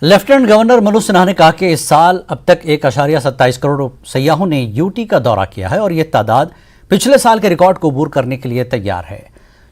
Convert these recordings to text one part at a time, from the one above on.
Lieutenant governor Manoj Sinha نے کہا کہ اس سال اب تک 1.27 کروڑ سیاحوں نے یوٹی کا دورہ کیا ہے اور یہ تعداد پچھلے سال کے ریکارڈ کو عبور کرنے کے لیے تیار ہے۔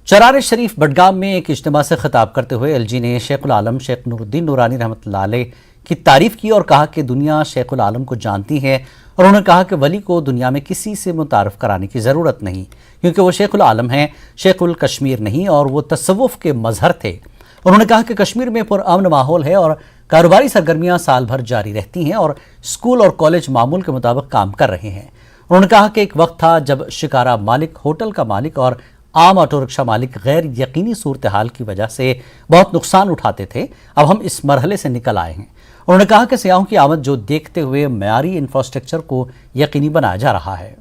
چرار شریف بڈگام میں ایک اجتماع سے خطاب کرتے ہوئے ایل جی نے شیخ العالم شیخ نور الدین نورانی رحمۃ اللہ علیہ کی تعریف کی اور کہا کہ دنیا شیخ العالم کو جانتی ہے، اور انہوں نے کہا کہ ولی کو دنیا میں کسی سے متعارف کرانے کی ضرورت نہیں، کیونکہ وہ شیخ العالم ہیں، شیخ الکشمیر نہیں، اور وہ تصوف کے مظہر تھے۔ انہوں نے کہا کہ کشمیر میں پرامن ماحول ہے اور کاروباری سرگرمیاں سال بھر جاری رہتی ہیں اور اسکول اور کالج معمول کے مطابق کام کر رہے ہیں۔ انہوں نے کہا کہ ایک وقت تھا جب شکارہ مالک، ہوٹل کا مالک اور عام آٹو رکشہ مالک غیر یقینی صورتحال کی وجہ سے بہت نقصان اٹھاتے تھے، اب ہم اس مرحلے سے نکل آئے ہیں۔ انہوں نے کہا کہ سیاحوں کی آمد جو دیکھتے ہوئے معیاری انفراسٹرکچر کو یقینی بنایا جا رہا ہے۔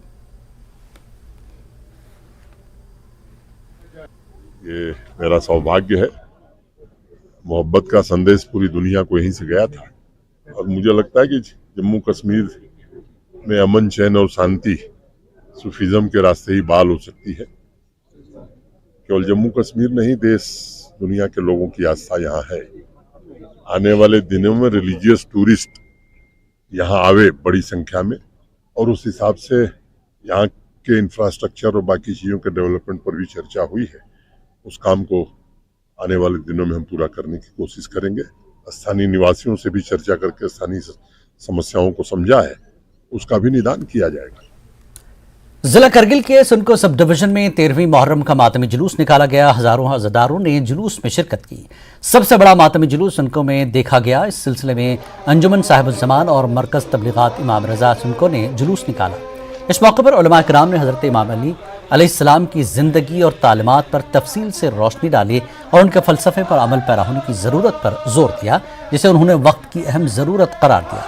یہ میرا سوبھاگیہ ہے، محبت کا سندیش پوری دنیا کو یہیں سے گیا تھا، اور مجھے لگتا ہے کہ جموں کشمیر میں امن چین اور شانتی صوفیزم کے راستے ہی بحال ہو سکتی ہے۔ کیول جموں کشمیر نہیں، دیش دنیا کے لوگوں کی آستھا یہاں ہے۔ آنے والے دنوں میں ریلیجیس ٹورسٹ یہاں آوے بڑی سنکھیا میں، اور اس حساب سے یہاں کے انفراسٹرکچر اور باقی چیزوں کے ڈیولپمنٹ پر بھی چرچا ہوئی ہے۔ اس کام کو آنے والے دنوں میں ہم پورا کرنے کی کوشش کریں گے۔ استھانی نواسیوں سے بھی چرچا کر کے استھانی سمسیاؤں کو سمجھا ہے، اس کا بھی نِدان کیا جائے گا۔ ضلع کرگل کے سنکو سب ڈویژن میں 13ویں محرم کا ماتمی جلوس نکالا گیا۔ ہزاروں عزاداروں نے جلوس میں شرکت کی۔ سب سے بڑا ماتمی جلوس سنکو میں دیکھا گیا۔ اس سلسلے میں انجمن صاحب الزمان اور مرکز تبلیغات امام رضا سنکو نے جلوس نکالا۔ اس موقع پر علماء کرام نے حضرت امام علی علیہ السلام کی زندگی اور تعلیمات پر تفصیل سے روشنی ڈالی اور ان کے فلسفے پر عمل پیرا ہونے کی ضرورت پر زور دیا، جسے انہوں نے وقت کی اہم ضرورت قرار دیا۔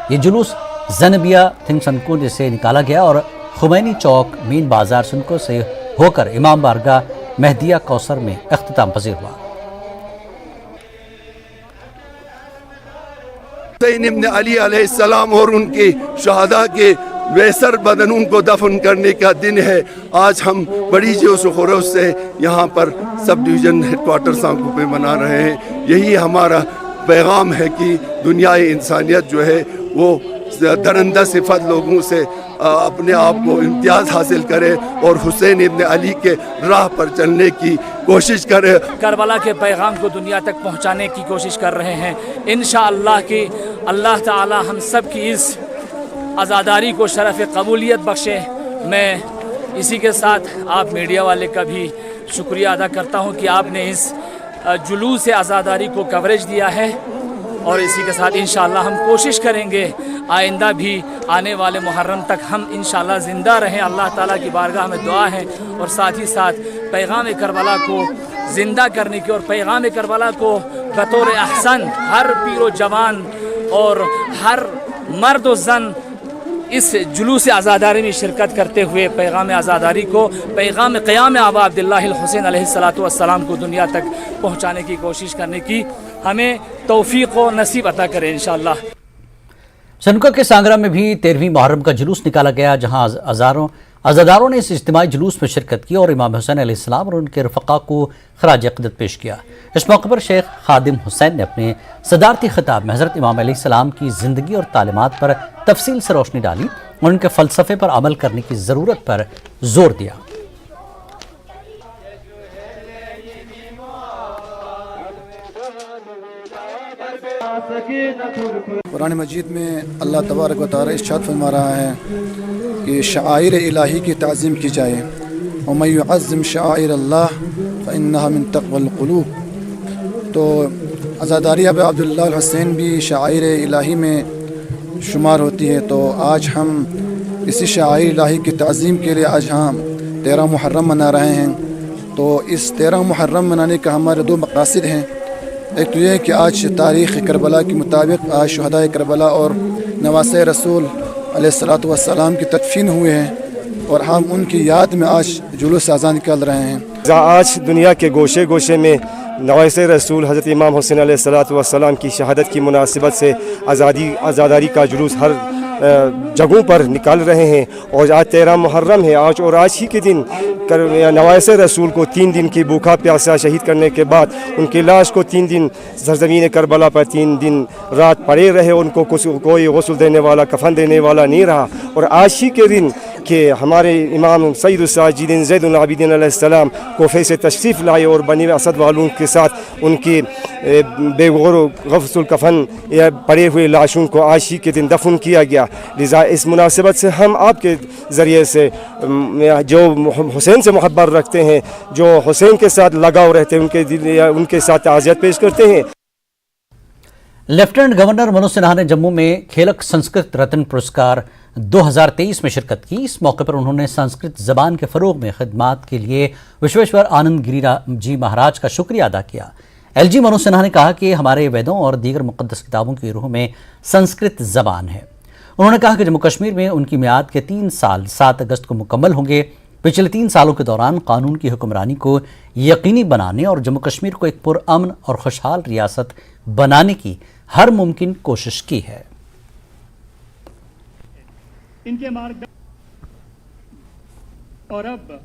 یہ جلوس زنبیہ تھنگ سنکو سے نکالا گیا اور خمینی چوک مین بازار سنکو سے ہو کر امام بارگاہ مہدیہ کوثر میں اختتام پذیر ہوا۔ حسین ابن علی علیہ السلام اور ان کی شہداء کے ویسر بدنوں کو دفن کرنے کا دن ہے۔ آج ہم بڑی جوش و خروش سے یہاں پر سب ڈویژن ہیڈ کوارٹر سانکو پہ منا رہے ہیں۔ یہی ہمارا پیغام ہے کہ دنیا انسانیت جو ہے وہ درندہ صفت لوگوں سے اپنے آپ کو امتیاز حاصل کرے اور حسین ابن علی کے راہ پر چلنے کی کوشش کرے۔ کربلا کے پیغام کو دنیا تک پہنچانے کی کوشش کر رہے ہیں۔ انشاءاللہ کہ اللہ تعالی ہم سب کی اس عزاداری کو شرف قبولیت بخشے۔ میں اسی کے ساتھ آپ میڈیا والے کا بھی شکریہ ادا کرتا ہوں کہ آپ نے اس جلوس عزاداری کو کوریج دیا ہے، اور اسی کے ساتھ انشاءاللہ ہم کوشش کریں گے آئندہ بھی آنے والے محرم تک ہم انشاءاللہ زندہ رہیں۔ اللہ تعالیٰ کی بارگاہ میں دعا ہے، اور ساتھ ہی ساتھ پیغام کربلا کو زندہ کرنے کی اور پیغام کربلا کو بطور احسن ہر پیر و جوان اور ہر مرد و زن اس جلوس عزاداری میں شرکت کرتے ہوئے پیغام عزاداری کو، پیغام قیام آبا عبداللہ الحسین علیہ السلام کو دنیا تک پہنچانے کی کوشش کرنے کی ہمیں توفیق و نصیب عطا کرے انشاءاللہ۔ سنکو کے سانگرا میں بھی 13ویں محرم کا جلوس نکالا گیا، جہاں عزاداروں نے اس اجتماعی جلوس میں شرکت کی اور امام حسین علیہ السلام اور ان کے رفقا کو خراج عقیدت پیش کیا۔ اس موقع پر شیخ خادم حسین نے اپنے صدارتی خطاب میں حضرت امام علیہ السلام کی زندگی اور تعلیمات پر تفصیل سے روشنی ڈالی اور ان کے فلسفے پر عمل کرنے کی ضرورت پر زور دیا۔ قرآن مجید میں اللہ تبارک و تعالی ارشاد فرما رہا ہے کہ شعائر الہی کی تعظیم کی جائے، وَمَن يُعَظِّمْ شَعَائِرَ اللَّهِ فَإِنَّهَا مِن تَقْوَى الْقُلُوبِ۔ تو عزاداری اب عبداللہ الحسین بھی شعائر الہی میں شمار ہوتی ہے۔ تو آج ہم اسی شعائر الہی کی تعظیم کے لیے آج ہم 13 محرم منا رہے ہیں۔ تو اس 13 محرم منانے کا ہمارے 2 مقاصد ہیں۔ ایک تو یہ ہے کہ آج تاریخ کربلا کے مطابق آج شہداء کربلا اور نواسۂ رسول علیہ السلام کی تدفین ہوئے ہیں، اور ہم ان کی یاد میں آج جلوس اذان نکال رہے ہیں۔ آج دنیا کے گوشے گوشے میں نواسۂ رسول حضرت امام حسین علیہ السلام کی شہادت کی مناسبت سے عزاداری کا جلوس ہر जगहों पर निकाल रहे हैं। और आज 13 मुहर्रम है आज, और आज ही के दिन नवासे रसूल को 3 दिन की भूखा प्यासा शहीद करने के बाद उनकी लाश को 3 दिन सरजमीन करबला पर 3 दिन रात पड़े रहे, उनको कोई गस्ल देने वाला, कफन देने वाला नहीं रहा। और आज ही के दिन कि हमारे इमाम सैयद साजिदीन ज़ैनुल आबिदीन अलैहिस्सलाम कोफे से तशरीफ़ लाए और बनी असद वालों के साथ उनकी बेगौर गस्ल कफन या पड़े हुए लाशों को आज ही के दिन दफन किया गया। लिज़ा इस मुनासिबत से हम आपके ज़रिए से जो हुसैन से मोहब्बत रखते हैं, जो हुसैन के साथ लगाव रहते हैं, उनके साथ ताज़ियत पेश करते हैं। लेफ्टिनेंट गवर्नर मनोज सिन्हा ने जम्मू में खेलक संस्कृत रत्न पुरस्कार 2023 में शिरकत की। इस मौके पर उन्होंने संस्कृत जबान के फरोग में खिदमात के लिए विश्वेश्वर आनंद गिरी जी महाराज का शुक्रिया अदा किया। एलजी मनोज सिन्हा ने कहा कि हमारे वेदों और दीगर मुक़द्दस किताबों की रूह में संस्कृत जबान है। उन्होंने कहा कि जम्मू कश्मीर में उनकी मियाद के 3 साल 7 अगस्त को मुकम्मल होंगे। पिछले 3 सालों के दौरान कानून की हुक्मरानी को यकीनी बनाने और जम्मू कश्मीर को एक पुरअमन और खुशहाल रियासत बनाने की हर मुमकिन कोशिश की है। इनके मार्ग और अब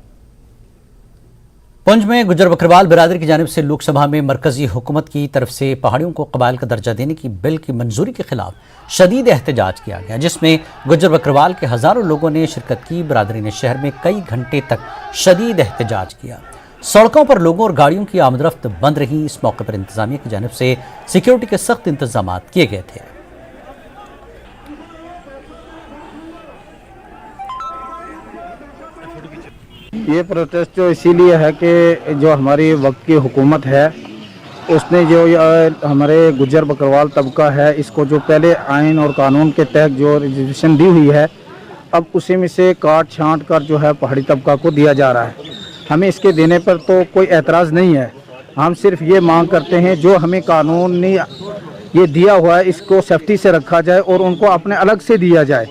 पुंछ में गुज्जर बकरवाल बिरादरी की जानिब से लोकसभा में मरकजी हुकूमत की तरफ से पहाड़ियों को कबाइल का दर्जा देने की बिल की मंजूरी के खिलाफ शदीद एहतजाज किया गया, जिसमें गुज्जर बकरवाल के हजारों लोगों ने शिरकत की। बिरादरी ने शहर में कई घंटे तक शदीद एहतजाज किया। सड़कों पर लोगों और गाड़ियों की आमदरफ्त बंद रही। इस मौके पर इंतजामिया की जानिब से सिक्योरिटी के सख्त इंतजाम किए गए थे। ये प्रोटेस्ट जो इसीलिए है कि जो हमारी वक्त की हुकूमत है उसने जो हमारे गुज्जर बकरवाल तबका है इसको जो पहले आइन और कानून के तहत जो रिजर्वेशन दी हुई है, अब उसी में से काट छांट कर जो है पहाड़ी तबका को दिया जा रहा है। हमें इसके देने पर तो कोई एतराज़ नहीं है। हम सिर्फ ये मांग करते हैं जो हमें कानून ने ये दिया हुआ है इसको सेफ्टी से रखा जाए और उनको अपने अलग से दिया जाए,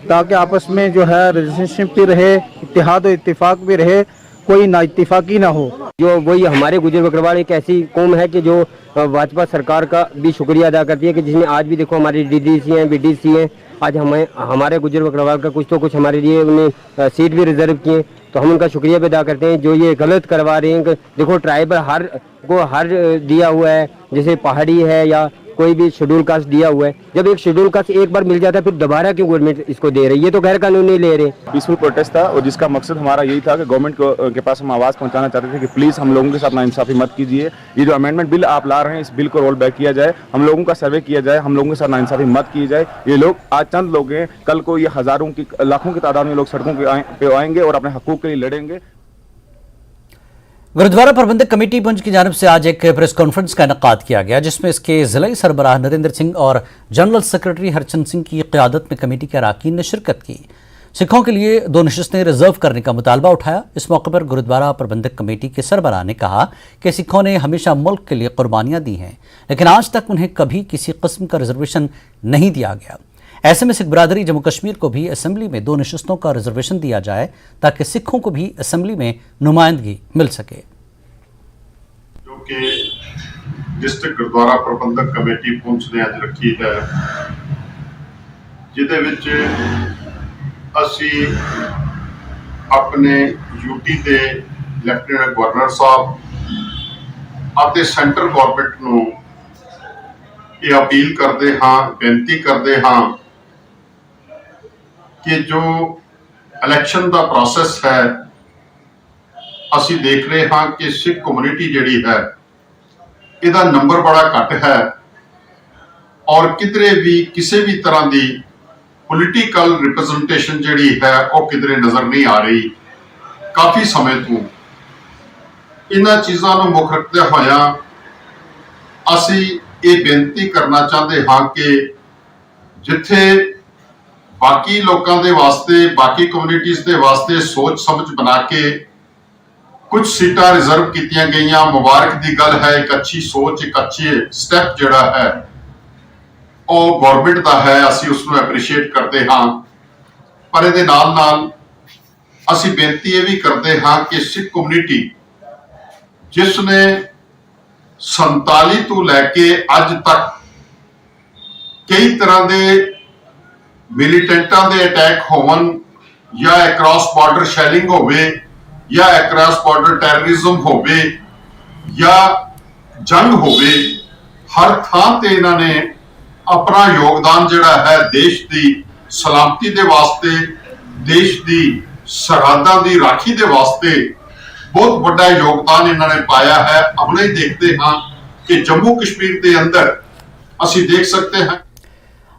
ताकि आपस में जो है रिलेशनशिप भी रहे, इत्तेहाद और इत्तेफाक भी रहे, कोई ना इत्तेफाकी ना हो। जो वही हमारे गुज्जर बकरवाल एक ऐसी कौम है कि जो भाजपा सरकार का भी शुक्रिया अदा करती है कि जिसमें आज भी देखो हमारी डीडीसी हैं, बीडीसी हैं, आज हमारे गुज्जर बकरवाल का कुछ तो कुछ हमारे लिए उन्हें सीट भी रिजर्व किए, तो हम उनका शुक्रिया भी अदा करते हैं। जो ये गलत करवा रहे हैं, देखो ट्राइबल हर दिया हुआ है, जैसे पहाड़ी है या कोई भी शेड्यूल कास्ट दिया हुआ है, जब एक शेड्यूल कास्ट एक बार मिल जाता है फिर दोबारा क्यों गवर्नमेंट इसको दे रही है? ये तो गैर कानूनी ले रहे। पीसफुल प्रोटेस्ट था और जिसका मकसद हमारा यही था कि गवर्नमेंट के पास हम आवाज़ पहुंचाना चाहते थे कि प्लीज़ हम लोगों के साथ नाइंसाफी मत कीजिए। ये जो अमेंडमेंट बिल आप ला रहे हैं इस बिल को रोल बैक किया जाए, हम लोगों का सर्वे किया जाए, हम लोगों के साथ नाइंसाफी मत की जाए। ये लोग आज चंद लोग हैं, कल को ये हज़ारों की लाखों की तादाद में लोग सड़कों पे आएंगे और अपने हकूक़ के लिए लड़ेंगे। गुरुद्वारा प्रबंधक कमेटी पुंछ की जानिब से आज एक प्रेस कॉन्फ्रेंस का इनेकाद किया गया, जिसमें इसके ज़िला सरबराह नरेंद्र सिंह और जनरल सेक्रेटरी हरचंद सिंह की क़यादत में कमेटी के अरकान ने शिरकत की। सिखों के लिए 2 नशिस्तें रिजर्व करने का मुतालबा उठाया। इस मौके पर गुरुद्वारा प्रबंधक कमेटी के सरबराह ने कहा कि सिखों ने हमेशा मुल्क के लिए कुर्बानियाँ दी हैं, लेकिन आज तक उन्हें कभी किसी किस्म का रिजर्वेशन नहीं दिया गया। ऐसे में सिख बरादरी जम्मू कश्मीर को भी असेंबली में 2 नशिस्तों का रिजर्वेशन दिया जाए ताकि सिखों को भी असेंबली में नुमाइंदगी मिल सके। जो कि डिस्ट्रिक्ट गुरुद्वारा प्रबंधक कमेटी पुंछ ने अज रखी है, जिहदे विच असी अपने यूटी के लैफ्टिनेंट गवर्नर साहब और सेंटर गवर्नमेंट नूं ये अपील करते हाँ, बेनती करते हाँ कि जो इलैक्शन का प्रोसैस है, असी देख रहे हाँ कि सिख कम्यूनिटी जिहड़ी है इहदा नंबर बड़ा घट है और किधरे भी किसी भी तरह की पोलिटिकल रिप्रजेंटेशन जिहड़ी है वो किधरे नज़र नहीं आ रही। काफ़ी समय तो इन्हां चीज़ों को मुख रखते होया असी ये बेनती करना चाहते हाँ कि जिथे बाकी लोगों के वास्ते, बाकी कम्यूनिटीज़ के वास्ते सोच समझ बना के कुछ सीटां रिजर्व कीतियां गईयां, मुबारक दी गल है। एक अच्छी सोच, एक अच्छी स्टैप जिहड़ा है वो गवर्नमेंट का है, असी उसनूं एप्रीशिएट करते हाँ। पर इहदे नाल नाल असी बेनती ये भी करते हाँ कि सिख कम्यूनिटी जिसने 47 तो लैके अज तक कई तरह के ਮਿਲੀਟੈਂਟਾਂ ਦੇ ਅਟੈਕ ਹੋਵਨ ਜਾਂ ਅਕ੍ਰੋਸ ਬਾਰਡਰ ਸ਼ੈਲਿੰਗ ਹੋਵੇ ਜਾਂ ਅਕ੍ਰੋਸ ਬਾਰਡਰ ਟੈਰਰਿਜ਼ਮ ਹੋਵੇ ਜਾਂ ਜੰਗ ਹੋਵੇ, ਹਰ ਥਾਂ ਤੇ ਇਹਨਾਂ ਨੇ ਆਪਣਾ ਯੋਗਦਾਨ ਜਿਹੜਾ ਹੈ ਦੇਸ਼ ਦੀ ਸਲਾਮਤੀ ਦੇ ਵਾਸਤੇ, ਦੇਸ਼ ਦੀ ਸਰਹੱਦਾਂ ਦੀ ਰਾਖੀ ਦੇ ਵਾਸਤੇ ਬਹੁਤ ਵੱਡਾ ਯੋਗਦਾਨ ਇਹਨਾਂ ਨੇ ਪਾਇਆ है। हमने देखते हैं कि जम्मू कश्मीर के अंदर ਅਸੀਂ देख सकते हैं।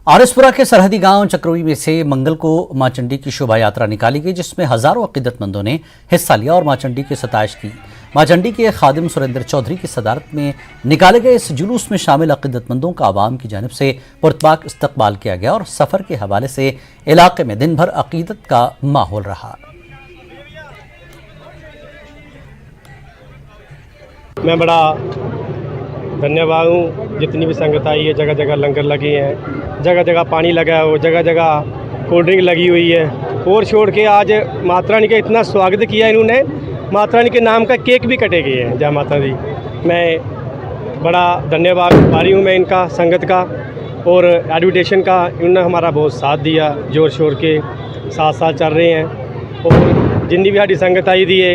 आरएसपुरा के सरहदी गांव चक्रोई में से मंगल को मां चंडी की शोभा यात्रा निकाली गई, जिसमें हजारों अकीदतमंदों ने हिस्सा लिया और मां चंडी की सताइश की। मां चंडी के खादिम सुरेंद्र चौधरी की सदारत में निकाले गए इस जुलूस में शामिल अकीदतमंदों का आवाम की जानिब से पुरतबाक इस्तकबाल किया गया और सफ़र के हवाले से इलाके में दिन भर अकीदत का माहौल रहा। मैं बड़ा धन्यवाद हूँ, जितनी भी संगत आई है, जगह जगह लंगर लगे हैं, जगह जगह पानी लगा है, जगह जगह कोल्ड ड्रिंक लगी हुई है। और छोड़ के आज माता रानी का इतना स्वागत किया इन्होंने, माता रानी के नाम का केक भी कटे गए हैं। जय माता दी। मैं बड़ा धन्यवाद पारी हूँ मैं इनका, संगत का और एडमिटेशन का। इन्होंने हमारा बहुत साथ दिया, जोर शोर के 7 साल चल रहे हैं। और जिन्नी भी साड़ी संगत आई दी है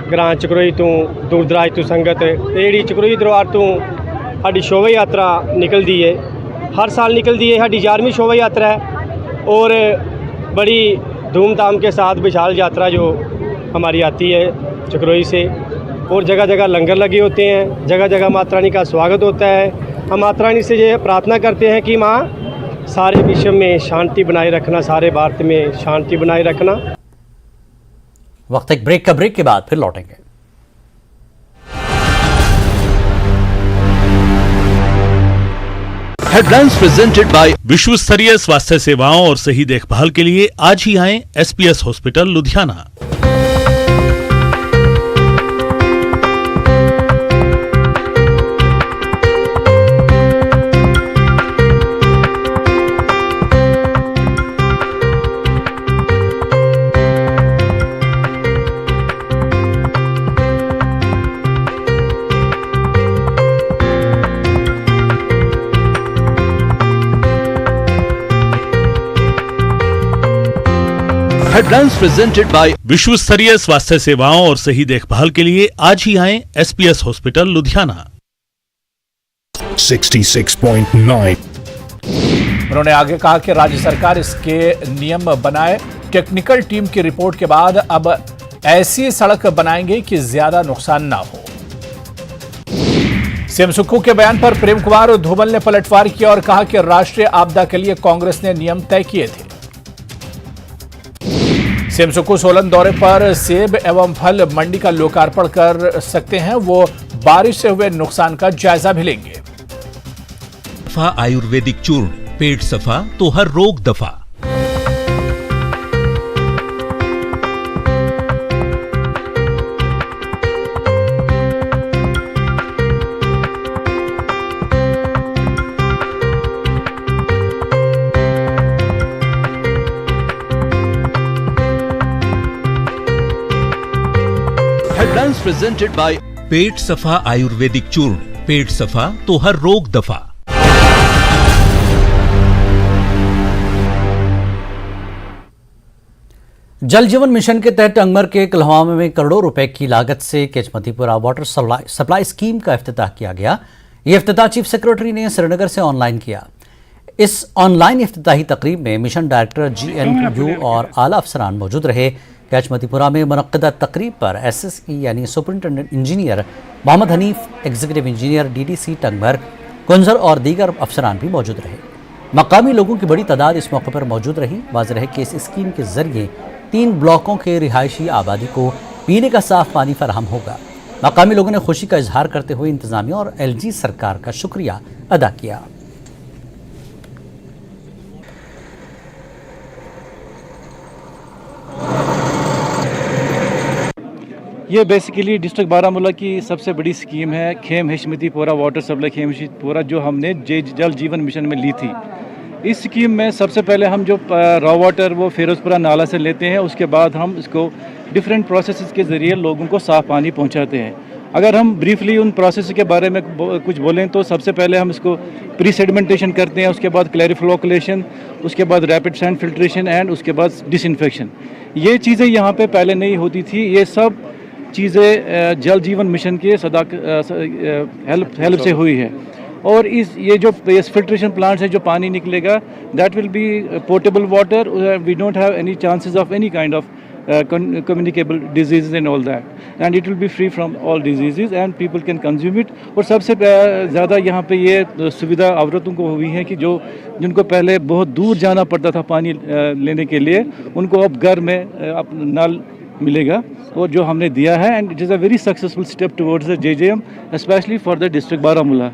ग्रां चक्रोई तो दूर दराज तो संगत जी चक्रोई दरबार तो साड़ी शोभा यात्रा निकलती है, हर साल निकलती है। साड़ी 11वीं शोभा यात्रा है और बड़ी धूमधाम के साथ विशाल यात्रा जो हमारी आती है चक्रोई से। और जगह जगह लंगर लगे होते हैं, जगह जगह माता रानी का स्वागत होता है। हम माता रानी से ये प्रार्थना करते हैं कि माँ सारे विश्व में शांति बनाए रखना, सारे भारत में शांति बनाए रखना। वक्त एक ब्रेक का, ब्रेक के बाद फिर लौटेंगे। हेडलाइंस प्रेजेंटेड बाय विश्व स्तरीय स्वास्थ्य सेवाओं और सही देखभाल के लिए आज ही आएं SPS hospital Ludhiana. Headlines presented by विश्व स्तरीय स्वास्थ्य सेवाओं और सही देखभाल के लिए आज ही आएं एसपीएस हॉस्पिटल लुधियाना। 66.9 उन्होंने आगे कहा कि राज्य सरकार इसके नियम बनाए। टेक्निकल टीम की रिपोर्ट के बाद अब ऐसी सड़क बनाएंगे कि ज्यादा नुकसान ना हो। सीएम सुक्खू के बयान पर प्रेम कुमार धूमल ने पलटवार किया और कहा कि राष्ट्रीय आपदा के लिए कांग्रेस ने नियम तय किए थे। सीएम सुक्खू सोलन दौरे पर सेब एवं फल मंडी का लोकार्पण कर सकते हैं, वो बारिश से हुए नुकसान का जायजा भी लेंगे। सफा आयुर्वेदिक चूर्ण, पेट सफा तो हर रोग दफा। हेडलाइंस प्रेजेंटेड बाय पेट सफा आयुर्वेदिक चूर्ण, पेट सफा तो हर रोग दफा। जल जीवन मिशन के तहत अंगमर के कलहवामे में करोड़ों रुपए की लागत से केचमतीपुरा वाटर सप्लाई स्कीम का इफ्तिताह किया गया। ये इफ्तिताह चीफ सेक्रेटरी ने श्रीनगर से ऑनलाइन किया। इस ऑनलाइन इफ्तिताही तकरीब में मिशन डायरेक्टर GNU और आला अफसरान मौजूद रहे। केचमतीपुरा में मुनक्किदा तकरीब पर SSE यानी superintendent engineer Mohammad Hanif, executive engineer DDC Tangmarg, Kunzer और दीगर अफसरान भी मौजूद रहे। मकामी लोगों की बड़ी तादाद इस मौके पर मौजूद रही। वाज़ेह है कि इस स्कीम के जरिए 3 ब्लॉकों के रिहायशी आबादी को पीने का साफ पानी फराहम होगा। मकामी लोगों ने खुशी का इजहार करते हुए इंतजामिया और LG सरकार का शुक्रिया अदा किया। ये बेसिकली डिस्ट्रिक्ट बारामूला की सबसे बड़ी स्कीम है खेम हेशमतीपुरा वाटर सप्लाई खेम हेशमतीपुरा, जो हमने जल जीवन मिशन में ली थी। इस स्कीम में सबसे पहले हम जो रॉ वाटर वो फिरोजपुरा नाला से लेते हैं, उसके बाद हम इसको डिफरेंट प्रोसेस के ज़रिए लोगों को साफ़ पानी पहुंचाते हैं। अगर हम ब्रीफली उन प्रोसेस के बारे में कुछ बोलें तो सबसे पहले हम इसको प्री सेडिमेंटेशन करते हैं, उसके बाद क्लैरिफिकेशन, उसके बाद रैपिड सैंड फिल्ट्रेशन एंड उसके बाद डिसइंफेक्शन। ये चीज़ें यहाँ पे पहले नहीं होती थी। ये सब चीज़ें जल जीवन मिशन के हेल्प से हुई है। और ये जो फिल्ट्रेशन प्लांट से जो पानी निकलेगा that will be portable water, we don't have any chances of any kind of communicable diseases and all that, and it will be free from all diseases and people can consume it। और सबसे ज़्यादा यहाँ पे ये सुविधा औरतों को हुई है कि जिनको पहले बहुत दूर जाना पड़ता था पानी लेने के लिए, उनको अब घर में नल मिलेगा, और जो हमने दिया है, and it is a very successful step towards the JJM specially for the district Baramulla.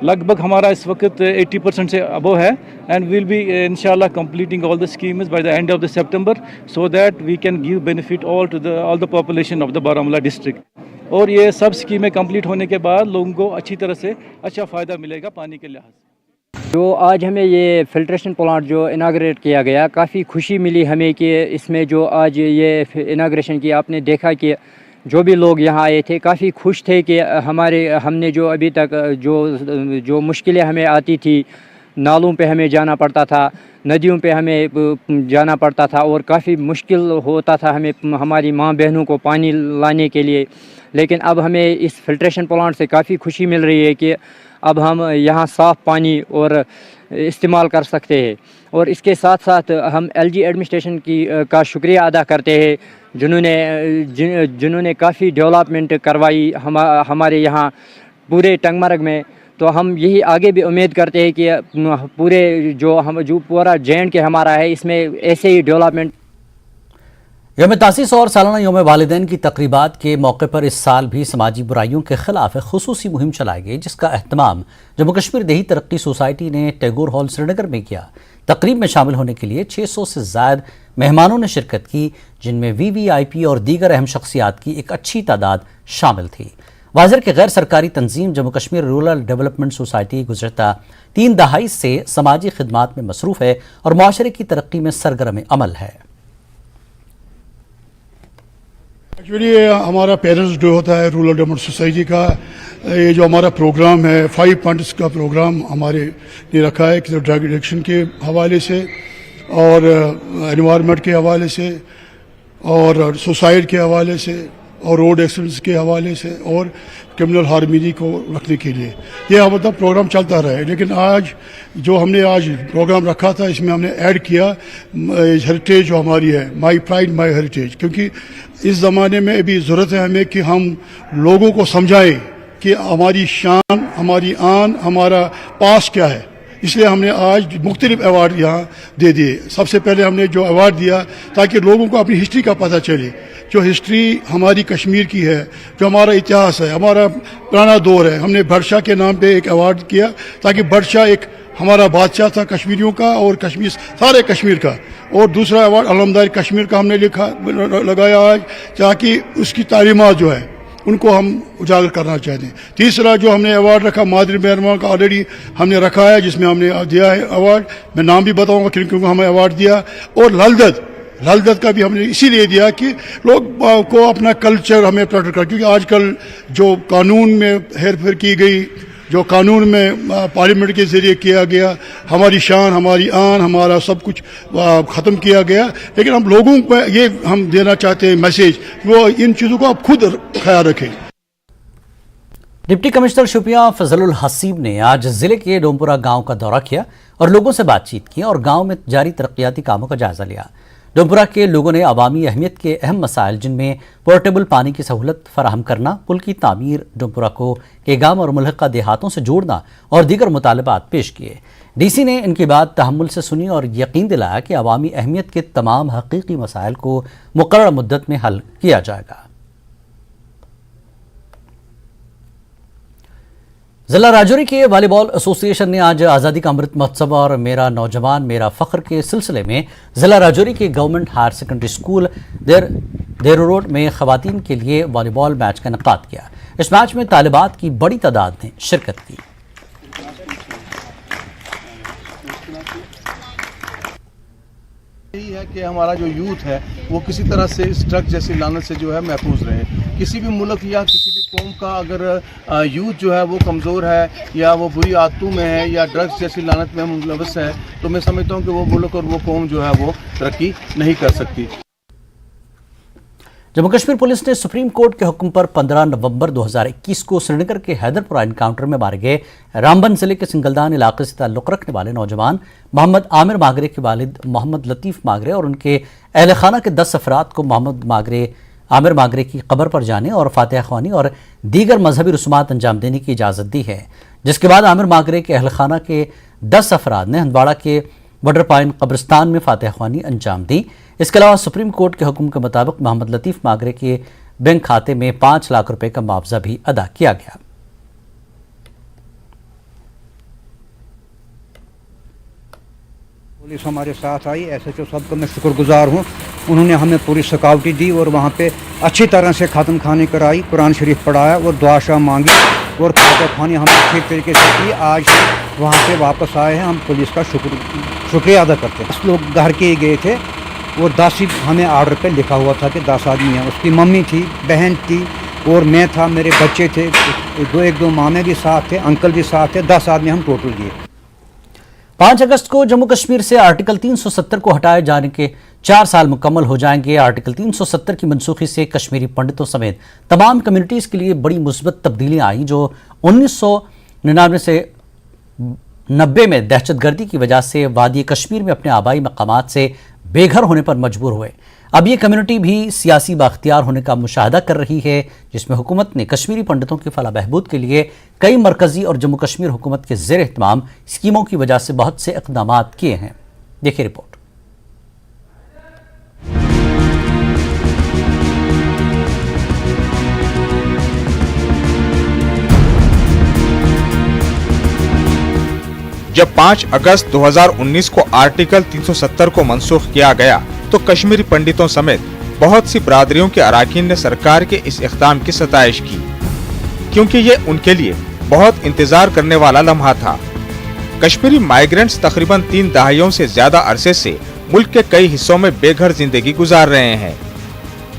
लगभग हमारा इस वक्त 80% से अबव है, एंड विल बी इंशाल्लाह completing all the schemes by the end of the September so that we can give benefit all the population of the Baramulla district. और ये सब स्कीमें कंप्लीट होने के बाद लोगों को अच्छी तरह से अच्छा फ़ायदा मिलेगा पानी के लिहाज से। जो आज हमें ये फिल्ट्रेशन प्लांट जो इनाग्रेट किया गया, काफ़ी खुशी मिली हमें कि इसमें जो आज ये इनाग्रेशन किया, आपने देखा कि जो भी लोग यहाँ आए थे काफ़ी खुश थे कि हमने जो अभी तक जो मुश्किलें हमें आती थी, नालों पे हमें जाना पड़ता था, नदियों पे हमें जाना पड़ता था, और काफ़ी मुश्किल होता था हमें हमारी माँ बहनों को पानी लाने के लिए, लेकिन अब हमें इस फिल्ट्रेशन प्लांट से काफ़ी खुशी मिल रही है कि अब हम यहाँ साफ़ पानी और इस्तेमाल कर सकते हैं। और इसके साथ साथ हम LG एडमिनिस्ट्रेशन का शुक्रिया अदा करते हैं जिन्होंने काफ़ी डेवलपमेंट करवाई हमारे यहाँ पूरे टंगमर्ग में। तो हम यही आगे भी उम्मीद करते हैं कि पूरे जो पूरा JNK हमारा है, इसमें ऐसे ही डेवलपमेंट। यौम तासीस और सालाना यौम वालिदैन की तकरीबात के मौके पर इस साल भी समाजी बुराइयों के खिलाफ खुसूसी मुहिम चलाई गई, जिसका अहतमाम जम्मू कश्मीर देही तरक्की सोसाइटी ने टैगोर हॉल श्रीनगर में किया। तकरीब में शामिल होने के लिए 600 से ज़ायद मेहमानों ने शिरकत की, जिनमें VVIP और दीगर अहम शख्सियात की एक अच्छी तादाद शामिल थी। वाज़र के गैर सरकारी तंजीम Jammu Kashmir rural development society गुज़श्ता 3 दहाई से समाजी खिदमात में मसरूफ़ है और माशरे की तरक्की में सरगर्म अमल है। एक्चुअली हमारा पेरेंट्स डे होता है रूरल डेवलपमेंट सोसाइटी का। ये जो हमारा प्रोग्राम है 5 पॉइंट्स का प्रोग्राम हमारे ने रखा है, कि ड्रग एडिक्शन के हवाले से और एनवायरनमेंट के हवाले से और सुसाइड के हवाले से और रोड एक्सीडेंट्स के हवाले से और क्रिमिनल हार्मनी को रखने के लिए ये मतलब प्रोग्राम चलता रहे। लेकिन आज जो हमने आज प्रोग्राम रखा था, इसमें हमने ऐड किया हेरिटेज जो हमारी है, माई प्राइड माई हेरिटेज, क्योंकि इस ज़माने में अभी ज़रूरत है हमें कि हम लोगों को समझाएं कि हमारी शान, हमारी आन, हमारा पास क्या है। इसलिए हमने आज मुख्तलिफ अवार्ड यहाँ दे दिए। सबसे पहले हमने जो अवार्ड दिया ताकि लोगों को अपनी हिस्ट्री का पता चले, जो हिस्ट्री हमारी कश्मीर की है, जो हमारा इतिहास है, हमारा पुराना दौर है। हमने बादशाह के नाम पे एक अवार्ड किया ताकि बादशाह एक हमारा बादशाह था कश्मीरियों का और कश्मीर सारे कश्मीर का। और दूसरा अवार्ड अलमदारी कश्मीर का हमने लगाया आज, ताकि उसकी तालीमात जो है उनको हम उजागर करना चाहते हैं। तीसरा जो हमने अवार्ड रखा मादरी मेहरबान का ऑलरेडी हमने रखा है, जिसमें हमने दिया है अवार्ड, मैं नाम भी बताऊंगा क्योंकि हमें अवार्ड दिया। और ललदत का भी हमने इसीलिए दिया कि लोग को अपना कल्चर हमें प्रोटेक्ट कर, क्योंकि आजकल जो कानून में हेर फेर की गई, जो कानून में पार्लियामेंट के ज़रिए किया गया, हमारी शान, हमारी आन, हमारा सब कुछ ख़त्म किया गया। लेकिन हम लोगों को ये हम देना चाहते हैं मैसेज, वो इन चीज़ों को आप खुद ख्याल रखें। डिप्टी कमिश्नर शोपियां फजलुल हसीब ने आज जिले के डोमपुरा गांव का दौरा किया और लोगों से बातचीत की और गांव में जारी तरक्याती कामों का जायजा लिया। डोमपुरा के लोगों ने अवामी अहमियत के अहम मसाइल, जिनमें पोर्टेबल पानी की सहूलत फराहम करना, पुल की तामीर, डोमपुरा को केगाम और मुल्हका देहातों से जोड़ना और दीगर मुतालबात पेश किए। DC ने इनकी बात तहम्मुल से सुनी और यकीन दिलाया कि अवामी अहमियत के तमाम हकीकी मसाइल को मुकर्रर मुद्दत में हल किया जाएगा। जिला राजौरी के वॉलीबॉल एसोसिएशन ने आज आज़ादी का अमृत महोत्सव और मेरा नौजवान मेरा फ़ख्र के सिलसिले में जिला राजौरी के government higher secondary school Deru road में ख़वातीन के लिए वॉलीबॉल मैच का इनेकाद किया। इस मैच में तालिबात की बड़ी तादाद ने शिरकत की। यही है कि हमारा जो यूथ है वो किसी तरह से इस ड्रग जैसी लानत से जो है महफूज रहे। किसी भी मुल्क या किसी भी कौम का अगर यूथ जो है वो कमज़ोर है या वो बुरी आदतों में है या ड्रग्स जैसी लानत में मुलव्वस है, तो मैं समझता हूँ कि वो मुल्क और वो कौम जो है वो तरक्की नहीं कर सकती। जम्मू कश्मीर पुलिस ने सुप्रीम कोर्ट के हुक्म पर 15 नवंबर 2021 को श्रीनगर के हैदरपुरा एनकाउंटर में मारे गए रामबन जिले के सिंगलदान इलाके से ताल्लुक़ रखने वाले नौजवान मोहम्मद आमिर मागरे के वालिद मोहम्मद लतीफ़ मागरे और उनके अहल खाना के 10 अफराद को मोहम्मद आमिर मागरे की कब्र पर जाने और फातिहा ख्वानी और दीगर मजहबी रसूमात अंजाम देने की इजाज़त दी है, जिसके बाद आमिर मागरे के अहल खाना के 10 अफराद ने हंदवाड़ा के बॉर्डर पॉइंट कब्रिस्तान में फातिहा ख्वानी अंजाम दी। इसके अलावा सुप्रीम कोर्ट के हुक्म के मुताबिक मोहम्मद लतीफ़ मागरे के बैंक खाते में 5 लाख रुपए का मुआवजा भी अदा किया गया। पुलिस हमारे साथ आई, SHO साहब का मैं शुक्रगुजार हूँ। उन्होंने हमें पूरी सिक्योरिटी दी और वहाँ पे अच्छी तरह से ख़त्म खानी कराई, कुरान शरीफ पढ़ाया और दुआ शाह मांगी और फातिहा ख्वानी हमें ठीक तरीके से की। आज वहाँ से वापस आए हैं, हम पुलिस का शुक्रिया अदा करते हैं। 10 लोग घर के ही गए थे और 10 ही हमें आर्डर पे लिखा हुआ था कि 10 आदमी हैं। उसकी मम्मी थी, बहन थी और मैं था, मेरे बच्चे थे, एक दो मामे भी साथ थे, अंकल भी साथ थे, 10 आदमी हम टोटल गए। 5 अगस्त को जम्मू कश्मीर से आर्टिकल 370 को हटाए जाने के 4 साल मुकम्मल हो जाएंगे। आर्टिकल 370 की मनसूखी से कश्मीरी पंडितों समेत तमाम कम्युनिटीज़ के लिए बड़ी मुस्बत तब्दीलियाँ आई, जो 1999 से 90 में दहशतगर्दी की वजह से वादी कश्मीर में अपने आबाई मकामात से बेघर होने पर मजबूर हुए। अब ये कम्युनिटी भी सियासी बाख्तियार होने का मुशाहदा कर रही है, जिसमें हुकूमत ने कश्मीरी पंडितों की फलाह बहबूद के लिए कई मरकजी और जम्मू कश्मीर हुकूमत के ज़ेर एहतमाम स्कीमों की वजह से बहुत से इक़दामात किए हैं। देखिए रिपोर्ट। जब 5 अगस्त 2019 को आर्टिकल 370 को मनसूख किया गया तो कश्मीरी पंडितों समेत बहुत सी बरादरियों के अरकान ने सरकार के इस इक़दाम की सताइश की, क्योंकि ये उनके लिए बहुत इंतजार करने वाला लम्हा था। कश्मीरी माइग्रेंट्स तकरीबन 3 दहाइयों से ज्यादा अरसे से मुल्क के कई हिस्सों में बेघर जिंदगी गुजार रहे हैं।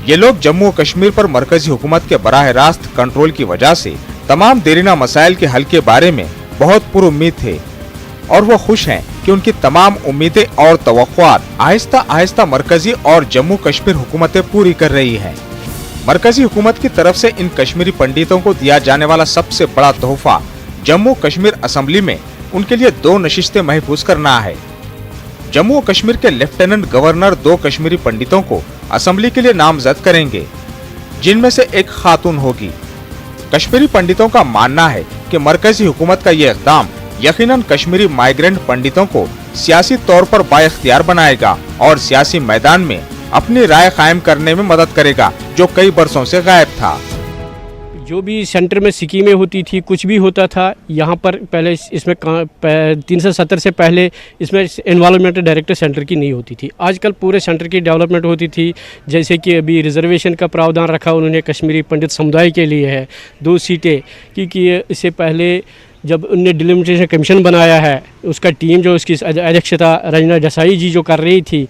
ये लोग जम्मू कश्मीर पर मरकजी हुकूमत के बराह रास्त कंट्रोल की वजह से तमाम देरीना मसाइल के हल के बारे में बहुत पुरुम्मीद थे और वो खुश हैं कि उनकी तमाम उम्मीदें और तवक्कुआत आहिस्ता आहिस्ता मरकजी और जम्मू कश्मीर हुकूमतें पूरी कर रही हैं। मरकजी हुकूमत की तरफ से इन कश्मीरी पंडितों को दिया जाने वाला सबसे बड़ा तोहफा जम्मू कश्मीर असेंबली में उनके लिए 2 नशिस्तें महफूज करना है। जम्मू कश्मीर के लेफ्टिनेंट गवर्नर 2 कश्मीरी पंडितों को असेंबली के लिए नामजद करेंगे, जिनमें से एक खातून होगी। कश्मीरी पंडितों का मानना है कि मरकजी हुकूमत का ये इक़दाम यकीनन कश्मीरी माइग्रेंट पंडितों को सियासी तौर पर बाइख्तियार बनाएगा और सियासी मैदान में अपनी राय कायम करने में मदद करेगा, जो कई बरसों से गायब था। जो भी सेंटर में स्कीमें होती थी, कुछ भी होता था, यहाँ पर पहले इसमें 370 से पहले इसमें एनवायरनमेंटल डायरेक्टर सेंटर की नहीं होती थी। आजकल पूरे सेंटर की डेवलपमेंट होती थी, जैसे कि अभी रिजर्वेशन का प्रावधान रखा उन्होंने कश्मीरी पंडित समुदाय के लिए है 2 सीटें, क्योंकि इससे पहले जब उनने डिलिमिटेशन कमीशन बनाया है, उसका टीम जो उसकी अध्यक्षता रंजना देसाई जी जो कर रही थी,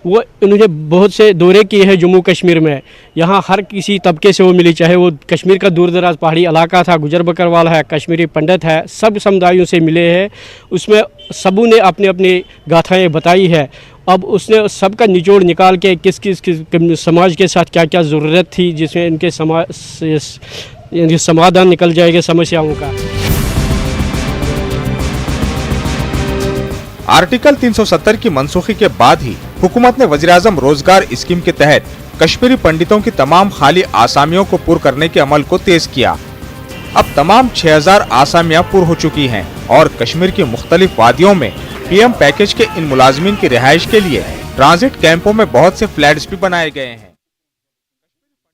वो उन्होंने बहुत से दौरे किए हैं जम्मू कश्मीर में। यहाँ हर किसी तबके से वो मिली, चाहे वो कश्मीर का दूर दराज पहाड़ी इलाका था, गुजर बकरवाल है, कश्मीरी पंडित है, सब समुदायों से मिले हैं। उसमें सबों ने अपनी अपनी गाथाएँ बताई है। अब उसने सबका निचोड़ निकाल के किस समाज के साथ क्या क्या ज़रूरत थी, जिसमें इनके समाधान निकल जाएगा समस्याओं का। आर्टिकल 370 की मनसूखी के बाद ही हुकूमत ने वज़ीर-ए-आज़म रोजगार स्कीम के तहत कश्मीरी पंडितों की तमाम खाली आसामियों को पूर्ण करने के अमल को तेज किया। अब तमाम 6000 आसामियां पूर्ण हो चुकी हैं और कश्मीर की मुख्तलिफ वादियों में PM पैकेज के इन मुलाजमीन की रिहाइश के लिए ट्रांजिट कैंपों में बहुत से फ्लैट्स भी बनाए गए हैं।